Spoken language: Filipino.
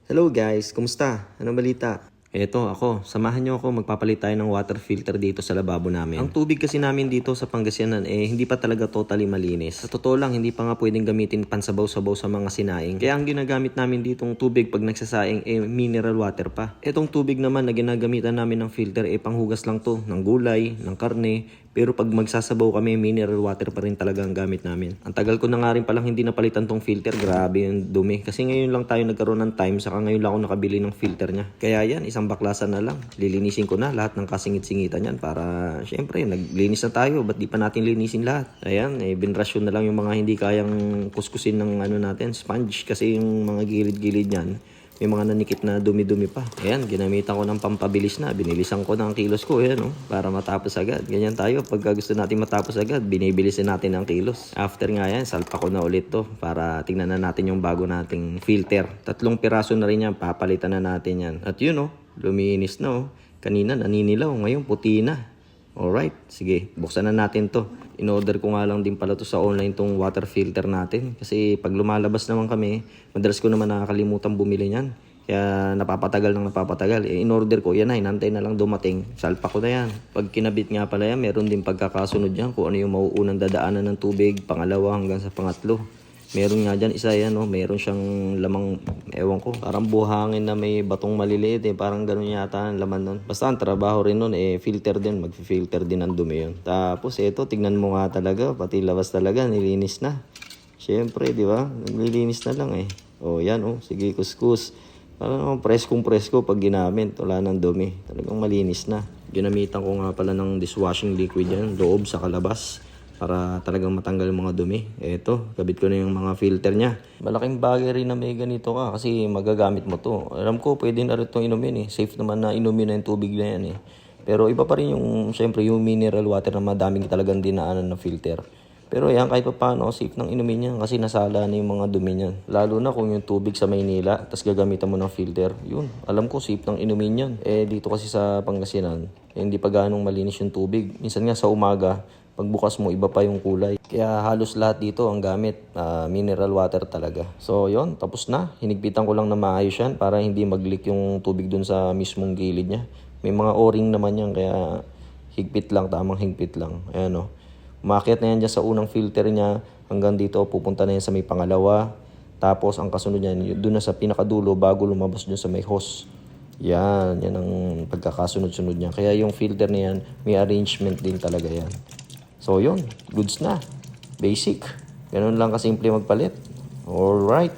Hello guys, kumusta? Anong balita? Eto ako, samahan nyo ako, magpapalit tayo ng water filter dito sa lababo namin. Ang tubig kasi namin dito sa Pangasinan hindi pa talaga totally malinis. Sa totoo lang, hindi pa nga pwedeng gamitin pansabaw-sabaw sa mga sinaing. Kaya ang ginagamit namin ditong tubig pag nagsasaing mineral water pa. Etong tubig naman na ginagamitan namin ng filter panghugas lang to ng gulay, ng karne. Pero pag magsasabaw kami, mineral water pa rin talaga ang gamit namin. Ang tagal ko na nga rin palang hindi napalitan tong filter. Grabe yung dumi. Kasi ngayon lang tayo nagkaroon ng time, saka ngayon lang ako nakabili ng filter niya. Kaya yan, isang baklasan na lang. Lilinisin ko na lahat ng kasingit-singitan yan para, syempre, naglinis na tayo. Ba't di pa natin linisin lahat? Ayan, binrasyon na lang yung mga hindi kayang kuskusin ng natin, sponge. Kasi yung mga gilid-gilid niyan, may mga nanikit na dumi-dumi pa. Ayan, ginamitan ko ng pampabilis na. Binilisan ko ng kilos ko, ayan, para matapos agad. Ganyan tayo, pagka gusto natin matapos agad, binibilisin natin ang kilos. After nga yan, salpa ko na ulit to para tingnan na natin yung bago nating filter. 3 piraso na rin yan, papalitan na natin yan. At yun, luminis na. Kanina naninilaw, ngayon puti na. Alright, sige, buksan na natin to. In-order ko nga lang din pala to sa online tong water filter natin. Kasi pag lumalabas naman kami, madalas ko naman nakakalimutan bumili niyan. Kaya napapatagal. In-order ko, yan na, hinantay na lang dumating. Salpa ko na yan. Pag kinabit nga pala yan, meron din pagkakasunod yan kung ano yung mauunang dadaanan ng tubig, pangalawa hanggang sa pangatlo. Meron nga dyan, isa yan, meron siyang lamang, ewan ko, parang buhangin na may batong maliliit parang ganun yata ang laman nun. Basta ang trabaho rin nun, filter din, mag-filter din ang dumi yun. Tapos ito, tignan mo nga talaga, pati labas talaga, nilinis na. Siyempre, di ba? Nilinis na lang O yan, sige, kuskus. Parang preskong-presko pag ginamit, wala ng dumi. Talagang malinis na. Ginamitan ko nga pala ng dishwashing liquid yan, loob sa kalabas, para talagang matanggal yung mga dumi. Eto, kabit ko na yung mga filter niya. Malaking bagay rin na may ganito ka kasi magagamit mo to. Alam ko, pwede na rin itong inumin Safe naman na inumin na yung tubig na yan Pero iba pa rin yung, syempre, yung mineral water na madaming talagang dinaanan na filter. Pero yan, kahit pa paano, safe nang inumin yan kasi nasala na yung mga dumi niyan. Lalo na kung yung tubig sa Maynila, tapos gagamitan mo ng filter, yun, alam ko, safe nang inumin yan. Dito kasi sa Pangasinan, hindi pa ganong malinis yung tubig. Minsan nga sa umaga, pagbukas mo, iba pa yung kulay. Kaya halos lahat dito ang gamit, mineral water talaga. So, yon, tapos na. Hinigpitan ko lang na maayos yan para hindi mag-leak yung tubig dun sa mismong gilid niya. May mga o-ring naman yan, kaya higpit lang, tamang higpit lang. Ayan Umakyat na yan dyan sa unang filter niya. Hanggang dito, pupunta na yan sa may pangalawa. Tapos, ang kasunod niyan, dun na sa pinakadulo bago lumabas dun sa may hose. Yan ang pagkakasunod-sunod niya. Kaya yung filter na yan, may arrangement din talaga yan. So, yun. Goods na. Basic. Ganun lang kasimple magpalit. Alright.